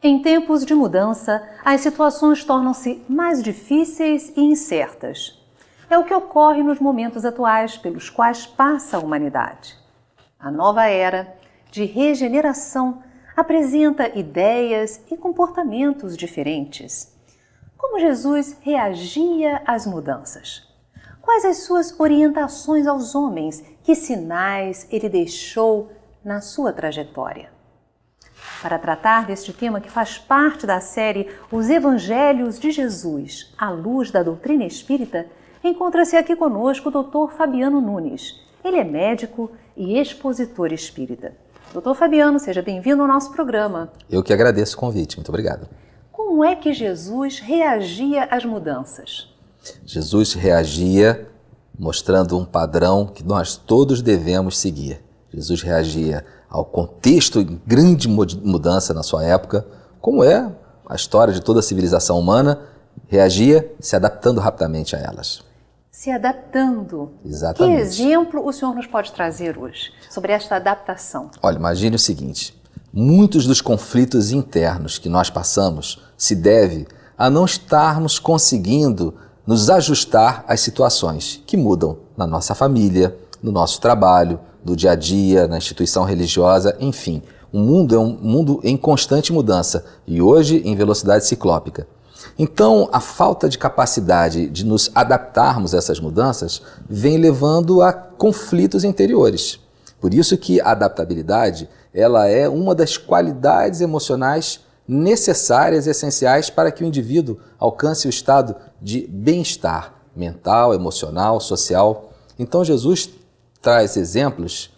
Em tempos de mudança, as situações tornam-se mais difíceis e incertas. É o que ocorre nos momentos atuais pelos quais passa a humanidade. A nova era de regeneração apresenta ideias e comportamentos diferentes. Como Jesus reagia às mudanças? Quais as suas orientações aos homens? Que sinais ele deixou na sua trajetória? Para tratar deste tema que faz parte da série Os Evangelhos de Jesus, à luz da doutrina espírita, encontra-se aqui conosco o Dr. Fabiano Nunes. Ele é médico e expositor espírita. Dr. Fabiano, seja bem-vindo ao nosso programa. Eu que agradeço o convite, muito obrigado. Como é que Jesus reagia às mudanças? Jesus reagia mostrando um padrão que nós todos devemos seguir. Jesus reagia ao contexto em grande mudança na sua época, como é a história de toda a civilização humana, reagia se adaptando rapidamente a elas. Se adaptando. Exatamente. Que exemplo o senhor nos pode trazer hoje sobre esta adaptação? Olha, imagine o seguinte, muitos dos conflitos internos que nós passamos se deve a não estarmos conseguindo nos ajustar às situações que mudam na nossa família, no nosso trabalho, no dia a dia, na instituição religiosa, enfim. O mundo é um mundo em constante mudança e hoje em velocidade ciclópica. Então, a falta de capacidade de nos adaptarmos a essas mudanças vem levando a conflitos interiores. Por isso que a adaptabilidade, ela é uma das qualidades emocionais necessárias e essenciais para que o indivíduo alcance o estado de bem-estar mental, emocional, social. Então, Jesus traz exemplos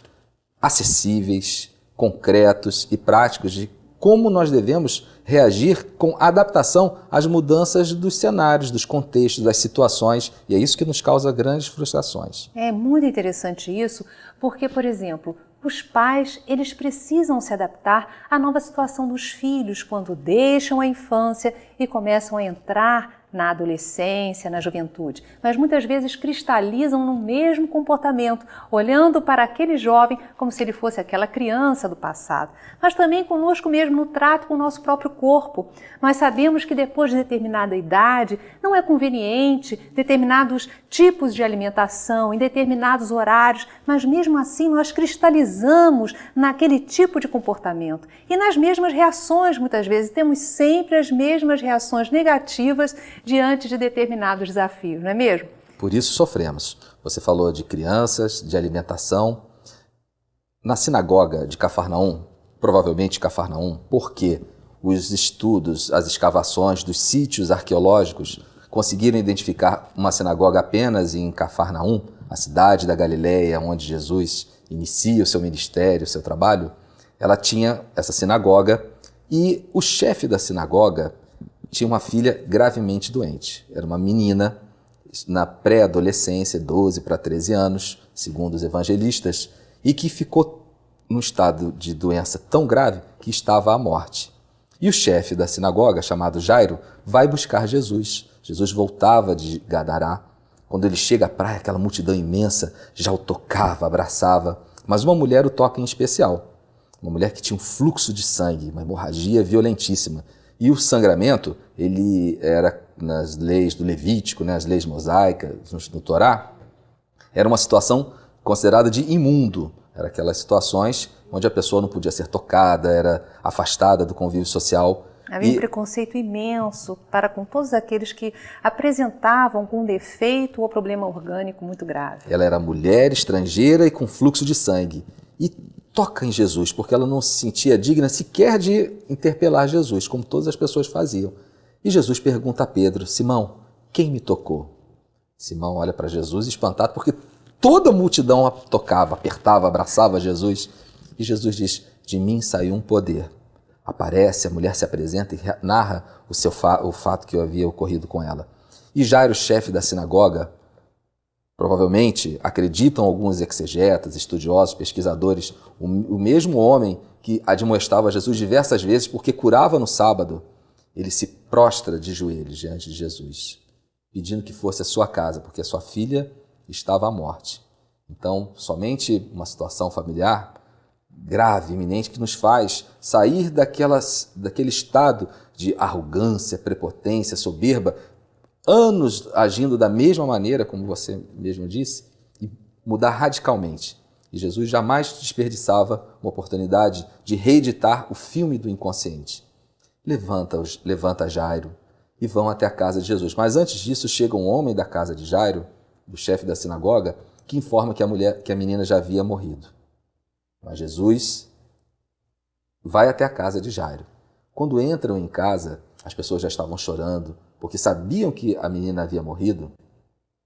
acessíveis, concretos e práticos de como nós devemos reagir com adaptação às mudanças dos cenários, dos contextos, das situações, e é isso que nos causa grandes frustrações. É muito interessante isso, porque, por exemplo, os pais, eles precisam se adaptar à nova situação dos filhos quando deixam a infância e começam a entrar na adolescência, na juventude, mas muitas vezes cristalizam no mesmo comportamento, olhando para aquele jovem como se ele fosse aquela criança do passado, mas também conosco mesmo no trato com o nosso próprio corpo. Nós sabemos que depois de determinada idade não é conveniente determinados tipos de alimentação em determinados horários, mas mesmo assim nós cristalizamos naquele tipo de comportamento e nas mesmas reações, muitas vezes temos sempre as mesmas reações negativas diante de determinados desafios, não é mesmo? Por isso sofremos. Você falou de crianças, de alimentação. Na sinagoga de Cafarnaum, provavelmente Cafarnaum, porque os estudos, as escavações dos sítios arqueológicos conseguiram identificar uma sinagoga apenas em Cafarnaum, a cidade da Galileia, onde Jesus inicia o seu ministério, o seu trabalho, ela tinha essa sinagoga e o chefe da sinagoga tinha uma filha gravemente doente. Era uma menina na pré-adolescência, 12 para 13 anos, segundo os evangelistas, e que ficou num estado de doença tão grave que estava à morte. E o chefe da sinagoga, chamado Jairo, vai buscar Jesus. Jesus voltava de Gadará. Quando ele chega à praia, aquela multidão imensa já o tocava, abraçava. Mas uma mulher o toca em especial. Uma mulher que tinha um fluxo de sangue, uma hemorragia violentíssima. E o sangramento, ele era nas leis do Levítico, as leis mosaicas, no Torá, era uma situação considerada de imundo. Era aquelas situações onde a pessoa não podia ser tocada, era afastada do convívio social. Havia um preconceito imenso para com todos aqueles que apresentavam com defeito ou problema orgânico muito grave. Ela era mulher, estrangeira e com fluxo de sangue. E toca em Jesus, porque ela não se sentia digna sequer de interpelar Jesus, como todas as pessoas faziam. E Jesus pergunta a Pedro: Simão, quem me tocou? Simão olha para Jesus espantado, porque toda a multidão a tocava, apertava, abraçava Jesus. E Jesus diz: de mim saiu um poder. Aparece, a mulher se apresenta e narra o fato que havia ocorrido com ela. E Jairo, chefe da sinagoga, provavelmente, acreditam alguns exegetas, estudiosos, pesquisadores, o mesmo homem que admoestava Jesus diversas vezes porque curava no sábado, ele se prostra de joelhos diante de Jesus, pedindo que fosse a sua casa, porque a sua filha estava à morte. Então, somente uma situação familiar grave, iminente, que nos faz sair daquele estado de arrogância, prepotência, soberba, anos agindo da mesma maneira, como você mesmo disse, e mudar radicalmente. E Jesus jamais desperdiçava uma oportunidade de reeditar o filme do inconsciente. Levanta Jairo e vão até a casa de Jesus. Mas antes disso, chega um homem da casa de Jairo, do chefe da sinagoga, que informa que a menina já havia morrido. Mas Jesus vai até a casa de Jairo. Quando entram em casa, as pessoas já estavam chorando, porque sabiam que a menina havia morrido.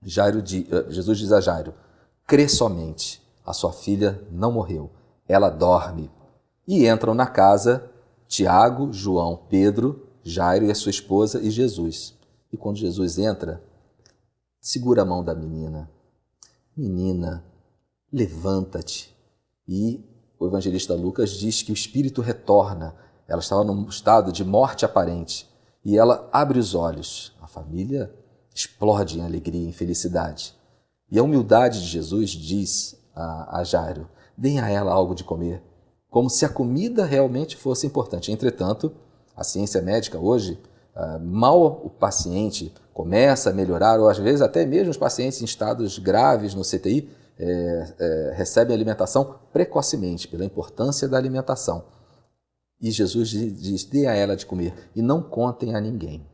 Jesus diz a Jairo: crê somente, a sua filha não morreu, ela dorme. E entram na casa Tiago, João, Pedro, Jairo e a sua esposa e Jesus. E quando Jesus entra, segura a mão da menina. Menina, levanta-te. E o evangelista Lucas diz que o espírito retorna. Ela estava num estado de morte aparente. E ela abre os olhos. A família explode em alegria, em felicidade. E a humildade de Jesus diz a Jairo: deem a ela algo de comer. Como se a comida realmente fosse importante. Entretanto, a ciência médica hoje, mal o paciente começa a melhorar, ou às vezes até mesmo os pacientes em estados graves no CTI, recebem alimentação precocemente, pela importância da alimentação. E Jesus diz: dê a ela de comer e não contem a ninguém.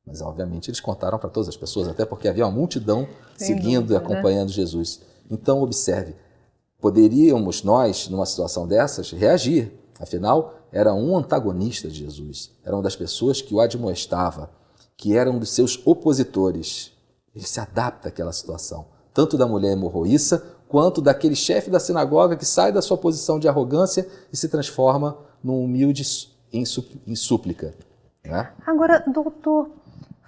Mas obviamente eles contaram para todas as pessoas, até porque havia uma multidão seguindo e acompanhando Jesus. Então observe, poderíamos nós, numa situação dessas, reagir. Afinal, era um antagonista de Jesus, era uma das pessoas que o admoestava, que era um dos seus opositores. Ele se adapta àquela situação, tanto da mulher hemorroíça, quanto daquele chefe da sinagoga que sai da sua posição de arrogância e se transforma num humilde em súplica. Né? Agora, doutor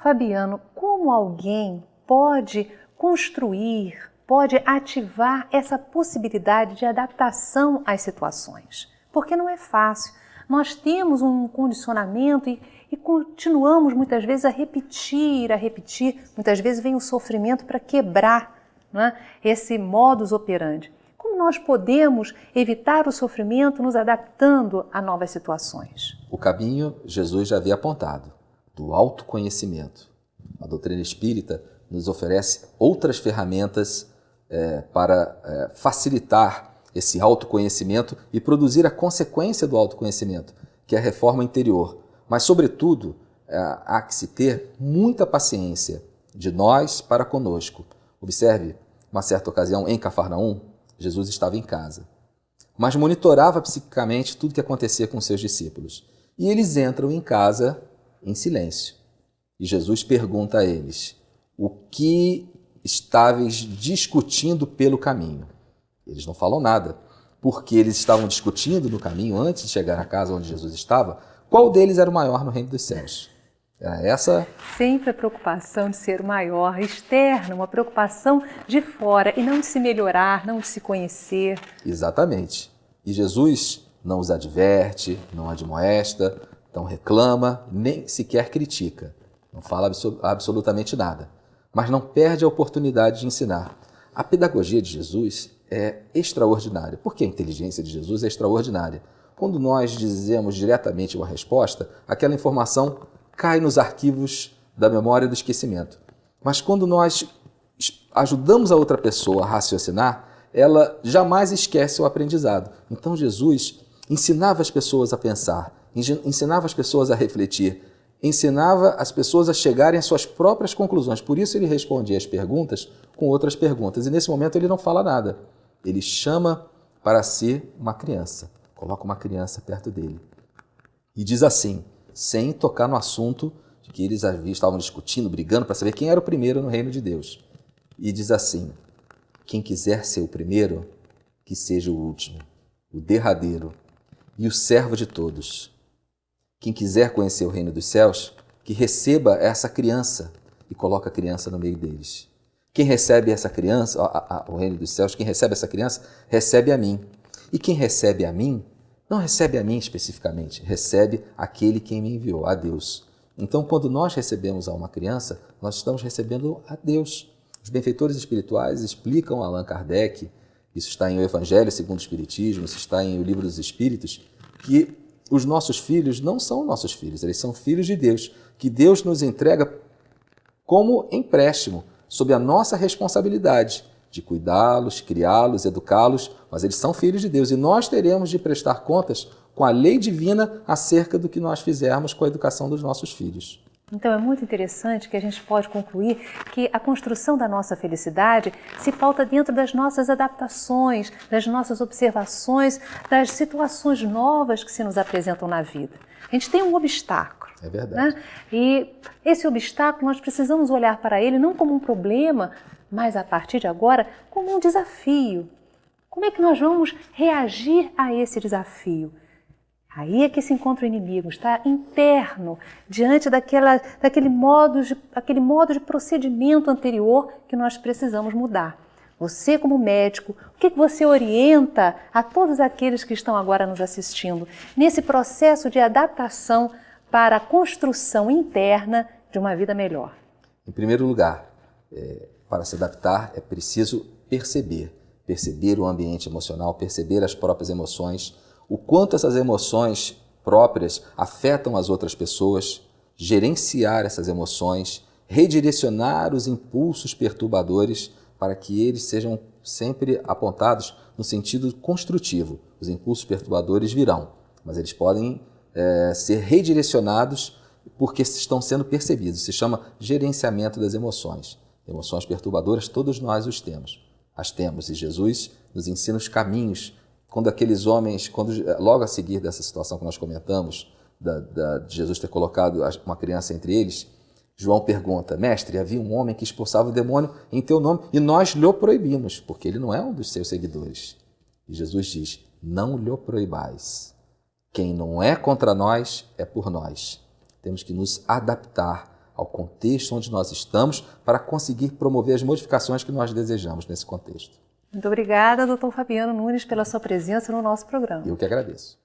Fabiano, como alguém pode construir, pode ativar essa possibilidade de adaptação às situações? Porque não é fácil. Nós temos um condicionamento e continuamos muitas vezes a repetir. Muitas vezes vem o sofrimento para quebrar, né, esse modus operandi. Como nós podemos evitar o sofrimento nos adaptando a novas situações? O caminho Jesus já havia apontado, do autoconhecimento. A doutrina espírita nos oferece outras ferramentas para facilitar esse autoconhecimento e produzir a consequência do autoconhecimento, que é a reforma interior. Mas, sobretudo, há que se ter muita paciência de nós para conosco. Observe, uma certa ocasião, em Cafarnaum, Jesus estava em casa, mas monitorava psiquicamente tudo o que acontecia com seus discípulos. E eles entram em casa em silêncio. E Jesus pergunta a eles: o que estáveis discutindo pelo caminho? Eles não falam nada, porque eles estavam discutindo no caminho, antes de chegar à casa onde Jesus estava, qual deles era o maior no reino dos céus. Era essa... Sempre a preocupação de ser o maior, externa, uma preocupação de fora, e não de se melhorar, não de se conhecer. Exatamente. E Jesus não os adverte, não admoesta, não reclama, nem sequer critica. Não fala absolutamente nada, mas não perde a oportunidade de ensinar. A pedagogia de Jesus é extraordinária. Por que a inteligência de Jesus é extraordinária? Quando nós dizemos diretamente uma resposta, aquela informação cai nos arquivos da memória e do esquecimento. Mas quando nós ajudamos a outra pessoa a raciocinar, ela jamais esquece o aprendizado. Então Jesus ensinava as pessoas a pensar, ensinava as pessoas a refletir, ensinava as pessoas a chegarem às suas próprias conclusões. Por isso ele respondia as perguntas com outras perguntas. E nesse momento ele não fala nada. Ele chama para si uma criança. Coloca uma criança perto dele. E diz assim, sem tocar no assunto de que eles estavam discutindo, brigando para saber quem era o primeiro no reino de Deus. E diz assim: quem quiser ser o primeiro, que seja o último, o derradeiro e o servo de todos. Quem quiser conhecer o reino dos céus, que receba essa criança e coloca a criança no meio deles. Quem recebe essa criança, o reino dos céus, quem recebe essa criança, recebe a mim. E quem recebe a mim, não recebe a mim especificamente, recebe aquele quem me enviou, a Deus. Então, quando nós recebemos a uma criança, nós estamos recebendo a Deus. Os benfeitores espirituais explicam a Allan Kardec isso está em O Evangelho segundo o Espiritismo, isso está em O Livro dos Espíritos, que os nossos filhos não são nossos filhos, eles são filhos de Deus, que Deus nos entrega como empréstimo, sob a nossa responsabilidade de cuidá-los, criá-los, educá-los, mas eles são filhos de Deus e nós teremos de prestar contas com a lei divina acerca do que nós fizermos com a educação dos nossos filhos. Então é muito interessante que a gente pode concluir que a construção da nossa felicidade se pauta dentro das nossas adaptações, das nossas observações, das situações novas que se nos apresentam na vida. A gente tem um obstáculo. É verdade. Né? E esse obstáculo nós precisamos olhar para ele não como um problema, mas a partir de agora como um desafio. Como é que nós vamos reagir a esse desafio? Aí é que se encontra o inimigo, está interno, diante daquele modo de procedimento anterior que nós precisamos mudar. Você, como médico, o que você orienta a todos aqueles que estão agora nos assistindo nesse processo de adaptação para a construção interna de uma vida melhor? Em primeiro lugar, para se adaptar é preciso perceber o ambiente emocional, perceber as próprias emoções, o quanto essas emoções próprias afetam as outras pessoas, gerenciar essas emoções, redirecionar os impulsos perturbadores para que eles sejam sempre apontados no sentido construtivo. Os impulsos perturbadores virão, mas eles podem ser redirecionados porque estão sendo percebidos. Se chama gerenciamento das emoções. Emoções perturbadoras, todos nós as temos, e Jesus nos ensina os caminhos. Quando aqueles homens, logo a seguir dessa situação que nós comentamos, de Jesus ter colocado uma criança entre eles, João pergunta: mestre, havia um homem que expulsava o demônio em teu nome e nós lhe proibimos, porque ele não é um dos seus seguidores. E Jesus diz: não lhe proibais. Quem não é contra nós é por nós. Temos que nos adaptar ao contexto onde nós estamos para conseguir promover as modificações que nós desejamos nesse contexto. Muito obrigada, Dr. Fabiano Nunes, pela sua presença no nosso programa. Eu que agradeço.